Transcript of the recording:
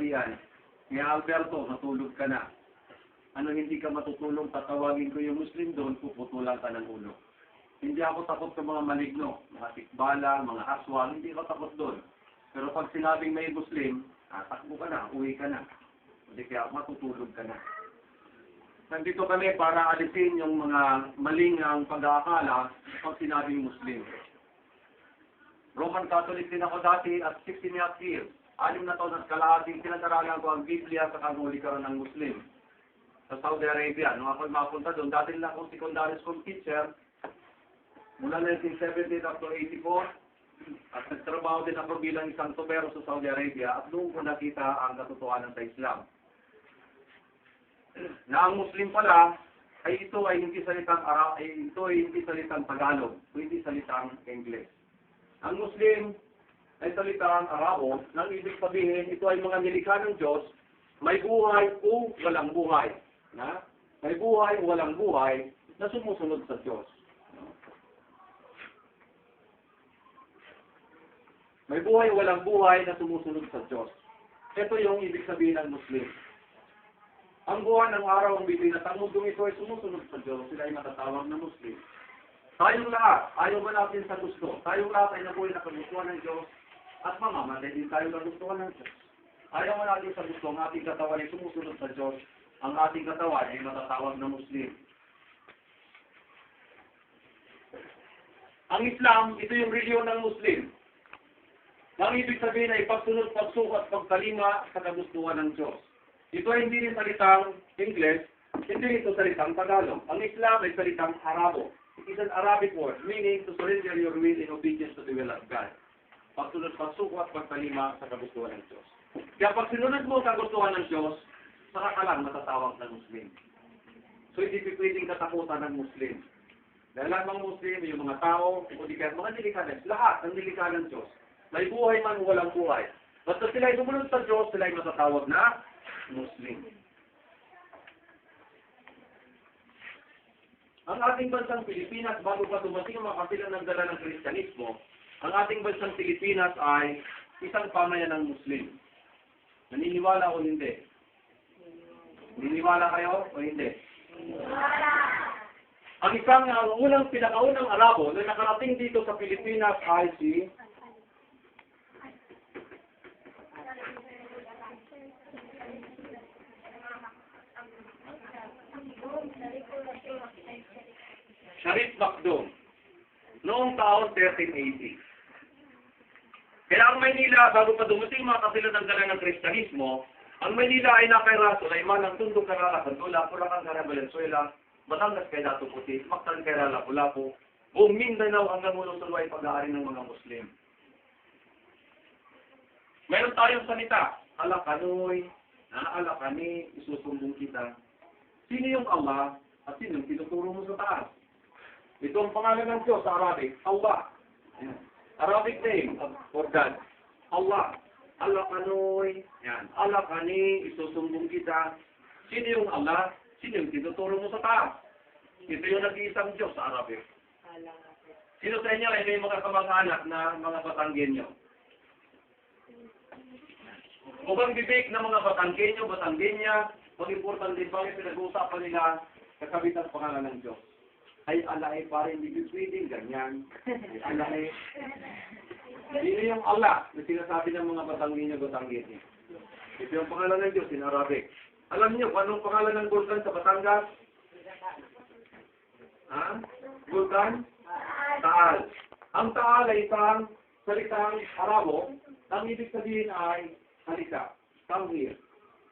tanghalian. Kaya Alberto, matulog ka na. Ano hindi ka matutulog, tatawagin ko yung Muslim doon, puputulan ka ng ulo. Hindi ako takot sa mga maligno, mga tikbala, mga aswang, hindi ako takot doon. Pero pag sinabing may Muslim, takbo ka na, uwi ka na. Hindi kaya matutulog ka na. Nandito kami para alisin yung mga maling ang pag-aakala pag sinabing Muslim. Roman Catholic din ako dati at 16 years. 6 na taon at kalahating pinag-aralan ko ang Biblia sa kanguli ka ng Muslim. Sa Saudi Arabia, nung ako mapunta doon, dati lang akong secondary school teacher, mula 1970 up to 84, at nagtrabaho din ako bilang isang tubero sa Saudi Arabia, at doon ko nakita ang katotohanan sa Islam. Na ang Muslim pala, ito ay hindi salitang ito ay hindi salitang Tagalog, hindi salitang English. Ang Muslim ay salitang Arabo, nang ibig sabihin, ito ay mga nilikha ng Diyos, may buhay o walang buhay. Na? May buhay o walang buhay na sumusunod sa Diyos. May buhay o walang buhay na sumusunod sa Diyos. Ito yung ibig sabihin ng Muslim. Ang buwan ng araw ang bibig at ang mundong ito ay sumusunod sa Diyos, sila ay matatawag na Muslim. Tayong lahat, ayaw ba natin sa gusto? Tayong lahat ay nabuhay na kagustuhan ng Diyos at mamamatay din tayo kagustuhan ng Diyos. Ayaw ba natin sa gusto, ang ating katawan ay sumusunod sa Diyos, ang ating katawan ay matatawag na Muslim. Ang Islam, ito yung reliyon ng Muslim. Ang ibig sabihin ay pagsunod, pagsukat, pagkalima sa kagustuhan ng Diyos. Ito ay hindi rin salitang English, hindi ito salitang Tagalog. Ang Islam ay salitang Arabo. It is an Arabic word, meaning to surrender your will in obedience to the will of God. Pagsunod, pagsukat, pagkalima sa kagustuhan ng Diyos. Kaya pag sinunod mo ang kagustuhan ng Diyos, saka ka lang matatawag ng Muslim. So hindi pwedeng katakutan ng Muslim. Dahil lang mga Muslim, yung mga tao, o di kaya mga nilikanan, lahat ng nilikanan ng Diyos. May buhay man o walang buhay. Basta sila ay sumunod sa Diyos, sila ay matatawag na Muslim. Ang ating bansang Pilipinas, bago pa dumating ang mga kapilang nagdala ng Kristyanismo, ang ating bansang Pilipinas ay isang pamayan ng Muslim. Naniniwala o hindi? Naniniwala kayo o hindi? Ang isang pinakaunang Arabo na nakarating dito sa Pilipinas ay si Sharif Macdum, noong taon 1380. Kaya ang Maynila, bago pa dumating mga kapilang ng dala ng Kristyanismo, ang Maynila ay nakairaso na iman ng tundong Karala, Santula, Puracan, Cara, Valenzuela, Batangas, kay Dato Puti, Mactan, kay Lapu-Lapu, buong Mindanao hanggang Mulusulwa ay pag-aari ng mga Muslim. Meron tayong salita, Alakanoy, Alakani, isusumbong kita. Sino yung Allah at sino yung tinuturo mo sa taas? Ito ang pangalan ng Diyos sa Arabic, Allah. Arabic name for God. Allah. Alakanoy. Yan. Alakani, isusumbong kita. Sino yung Allah? Sino yung tinuturo mo sa taas? Ito yung nag-iisang Diyos sa Arabic. Sino sa inyo ay may mga kamag-anak na mga Batanggenyo? O bang bibig ng mga Batanggenyo, Batanggenya, mag-important din bakit pinag-uusapan nila kakabit ang pangalan ng Diyos? Ay alay, parang hindi pwedeng ganyan. Ay alay. Sino yung Allah na sinasabi ng mga Batanggenyo? Ito yung pangalan ng Diyos in Arabic. Alam niyo kung anong pangalan ng Bulkan sa Batangas? Bulkan? Taal. Ang Taal ay isang salitang Arabo. Ang ibig sabihin ay halika. Come here.